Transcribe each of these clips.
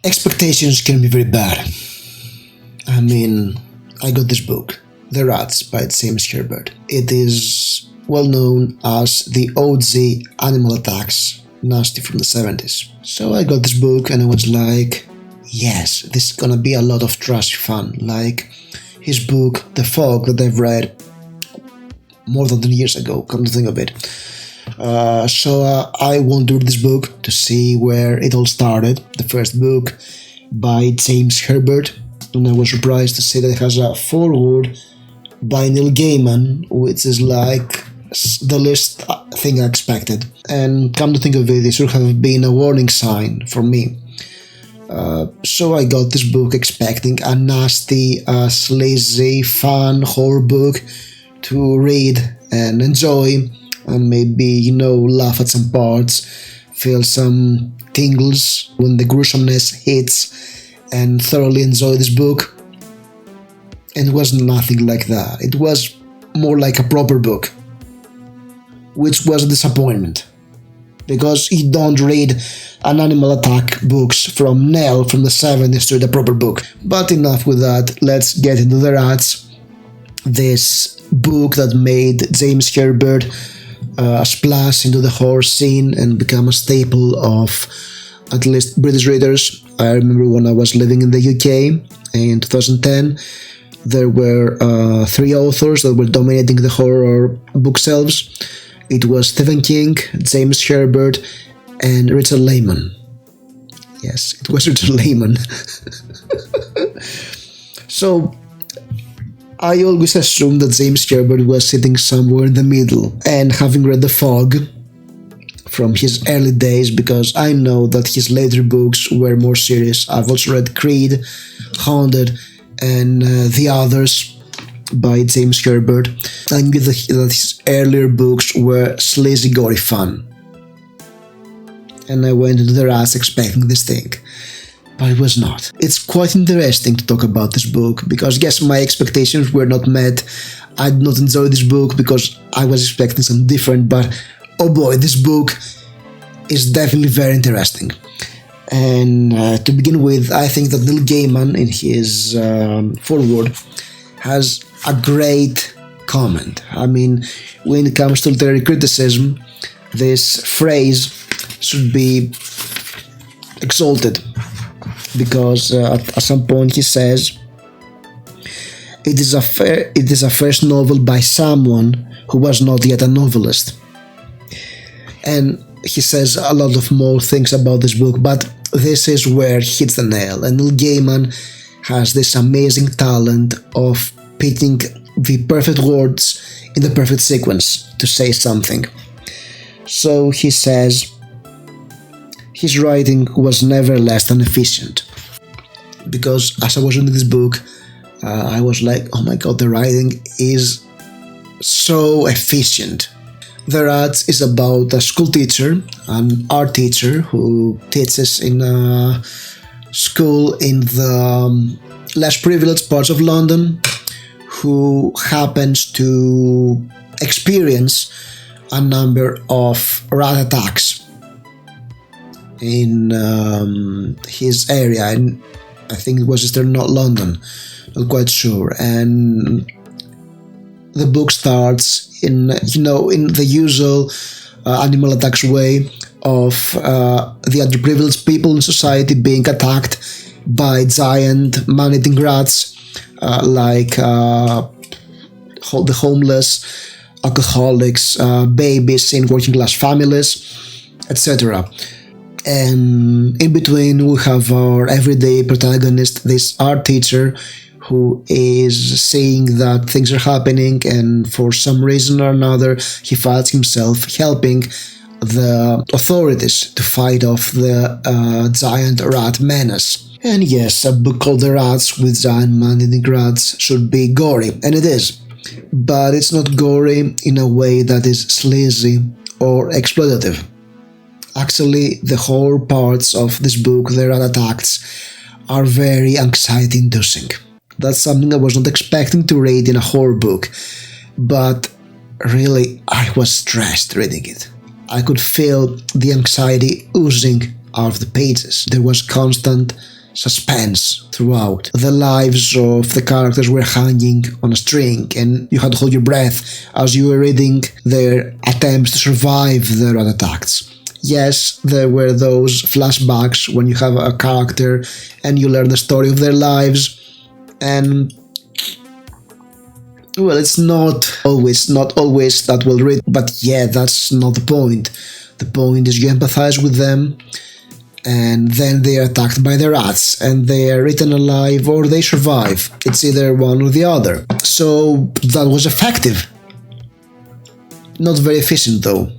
Expectations can be very bad. I mean, I got this book, The Rats by James Herbert. It is well known as the OG Animal Attacks nasty from the 70s. So I got this book and I was like, yes, this is gonna be a lot of trashy fun, like his book The Fog that I've read more than 10 years ago, come to think of it. So I wanted this book to see where it all started, the first book by James Herbert, and I was surprised to see that it has a foreword by Neil Gaiman, which is like the least thing I expected. And come to think of it, it should have been a warning sign for me. So I got this book expecting a nasty, sleazy, fun horror book to read and enjoy, and maybe, laugh at some parts, feel some tingles when the gruesomeness hits, and thoroughly enjoy this book. And it was nothing like that. It was more like a proper book, which was a disappointment, because you don't read an animal attack books from Nell from the 70s to read a proper book. But enough with that, let's get into The Rats, this book that made James Herbert a splash into the horror scene and become a staple of at least British readers. I remember when I was living in the UK in 2010, there were 3 authors that were dominating the horror bookshelves. It was Stephen King, James Herbert, and Richard Lehman. Yes, it was Richard Lehman. So I always assumed that James Herbert was sitting somewhere in the middle, and having read The Fog from his early days, because I know that his later books were more serious. I've also read Creed, Haunted, and The Others by James Herbert. I knew that his earlier books were sleazy, gory fun. And I went into The Rats expecting this thing, but it was not. It's quite interesting to talk about this book, because yes, my expectations were not met. I did not enjoy this book because I was expecting something different, but oh boy, this book is definitely very interesting. And to begin with, I think that Neil Gaiman, in his foreword, has a great comment. I mean, when it comes to literary criticism, this phrase should be exalted, because at some point he says, it is a first novel by someone who was not yet a novelist. And he says a lot of more things about this book, but this is where he hits the nail. And Neil Gaiman has this amazing talent of picking the perfect words in the perfect sequence to say something. So he says, his writing was never less than efficient. Because as I was reading this book, I was like, oh my god, the writing is so efficient. The Rats is about a school teacher, an art teacher who teaches in a school in the less privileged parts of London, who happens to experience a number of rat attacks in his area, and I think it was Eastern London, not quite sure. And the book starts in the usual animal attacks way of the underprivileged people in society being attacked by giant man-eating rats, like the homeless, alcoholics, babies in working-class families, etc. And in between, we have our everyday protagonist, this art teacher, who is seeing that things are happening, and for some reason or another, he finds himself helping the authorities to fight off the giant rat menace. And yes, a book called The Rats with giant man-eating rats should be gory, and it is. But it's not gory in a way that is sleazy or exploitative. Actually, the horror parts of this book, The Rat Attacks, are very anxiety-inducing. That's something I was not expecting to read in a horror book, but really, I was stressed reading it. I could feel the anxiety oozing out of the pages. There was constant suspense throughout. The lives of the characters were hanging on a string, and you had to hold your breath as you were reading their attempts to survive the rat attacks. Yes, there were those flashbacks when you have a character and you learn the story of their lives, and well, it's not always that well written, but yeah, that's not the point. The point is you empathize with them, and then they are attacked by the rats, and they are eaten alive or they survive. It's either one or the other. So that was effective. Not very efficient though,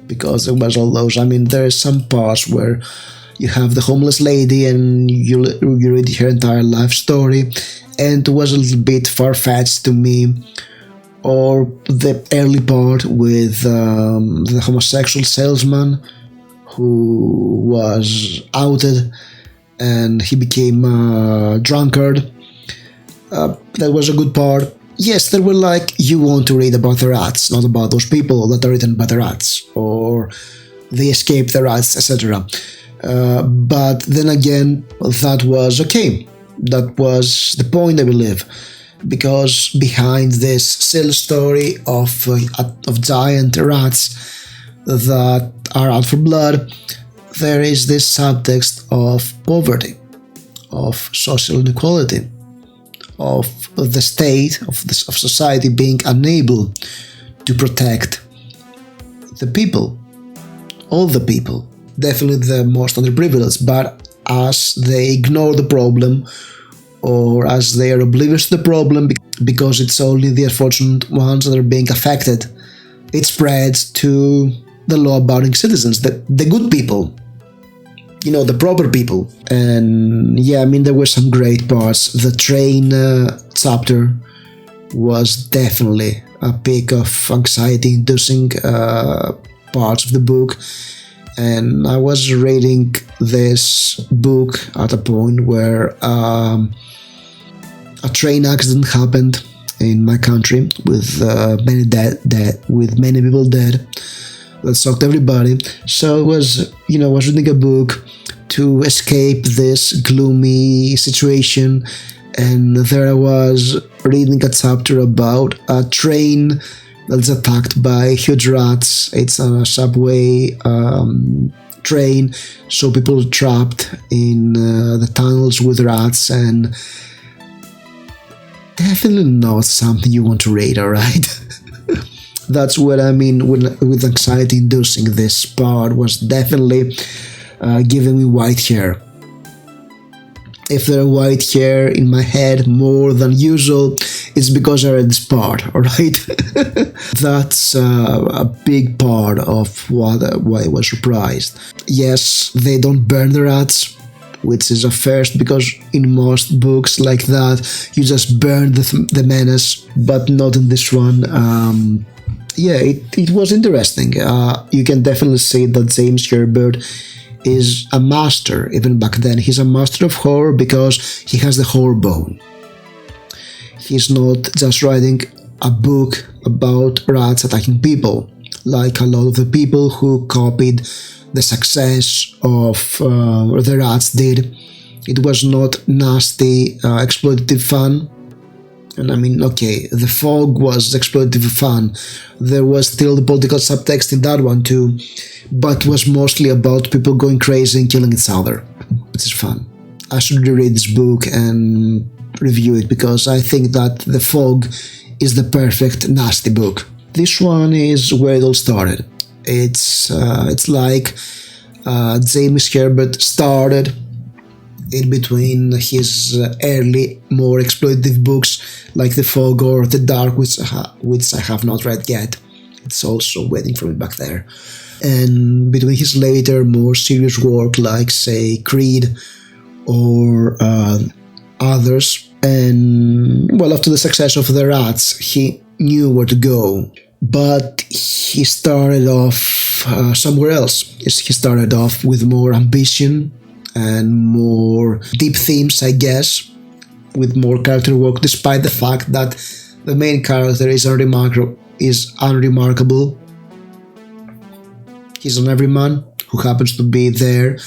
because there was all those. I mean, there are some parts where you have the homeless lady and you read her entire life story, and it was a little bit far-fetched to me. Or the early part with the homosexual salesman who was outed and he became a drunkard. That was a good part. Yes, there were like, you want to read about the rats, not about those people that are eaten by the rats, or they escape the rats, etc. But then again, that was okay. That was the point, I believe, because behind this silly story of giant rats that are out for blood, there is this subtext of poverty, of social inequality, of the state, of society being unable to protect the people, all the people, definitely the most underprivileged, but as they ignore the problem, or as they are oblivious to the problem because it's only the unfortunate ones that are being affected, it spreads to the law-abiding citizens, the good people, you know, the proper people. And yeah, I mean, there were some great parts. The train chapter was definitely a peak of anxiety-inducing parts of the book. And I was reading this book at a point where a train accident happened in my country with many people dead. That shocked everybody. So I was reading a book to escape this gloomy situation, and there I was reading a chapter about a train that's attacked by huge rats. It's a subway train, so people are trapped in the tunnels with rats, and definitely not something you want to read, alright? That's what I mean with anxiety inducing. This part was definitely giving me white hair. If there are white hair in my head more than usual, it's because I read this part, alright? That's a big part of why I was surprised. Yes, they don't burn the rats, which is a first, because in most books like that, you just burn the menace, but not in this one. Yeah, it was interesting. You can definitely say that James Herbert is a master. Even back then, he's a master of horror because he has the horror bone. He's not just writing a book about rats attacking people, like a lot of the people who copied the success of the rats did. It was not nasty, exploitative fun. And I mean, okay, The Fog was exploitative fun. There was still the political subtext in that one too, but it was mostly about people going crazy and killing each other, which is fun. I should reread this book and review it, because I think that The Fog is the perfect nasty book. This one is where it all started. It's like James Herbert started in between his early, more exploitative books like The Fog or The Dark, which I have not read yet. It's also waiting for me back there. And between his later, more serious work like, say, Creed or others. And, well, after the success of The Rats, he knew where to go. But he started off somewhere else. He started off with more ambition and more deep themes, I guess, with more character work, despite the fact that the main character is unremarkable. He's an everyman who happens to be there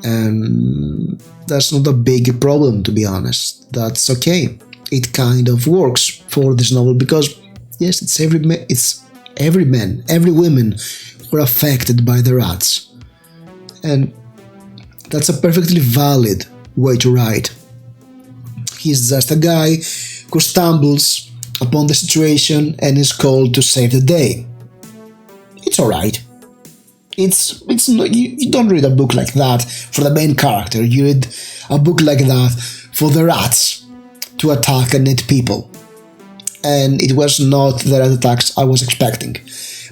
And that's not a big problem, to be honest. That's okay. It kind of works for this novel because, yes, it's every man, every woman who are affected by the rats. And that's a perfectly valid way to write. He's just a guy who stumbles upon the situation and is called to save the day. It's alright. It's not, you don't read a book like that for the main character. You read a book like that for the rats to attack and eat people. And it was not the rat attacks I was expecting.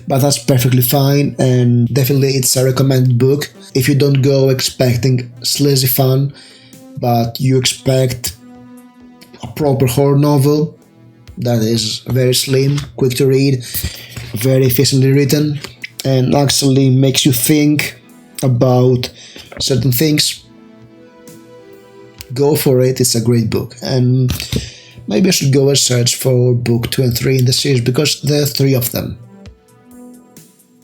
But that's perfectly fine, and definitely it's a recommended book. If you don't go expecting sleazy fun, but you expect a proper horror novel that is very slim, quick to read, very efficiently written, and actually makes you think about certain things, go for it. It's a great book. And maybe I should go and search for book 2 and 3 in the series, because there are 3 of them.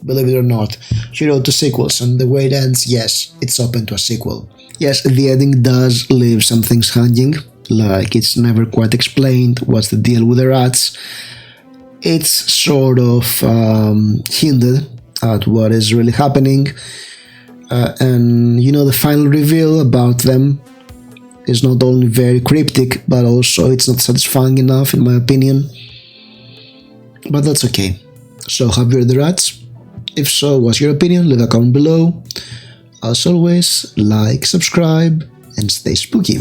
Believe it or not, she wrote 2 sequels, and the way it ends, yes, it's open to a sequel. Yes, the ending does leave some things hanging, like it's never quite explained what's the deal with the rats. It's sort of hinted at what is really happening, and the final reveal about them is not only very cryptic, but also it's not satisfying enough, in my opinion. But that's okay. So, have you read the rats? If so, what's your opinion? Leave a comment below. As always, like, subscribe, and stay spooky.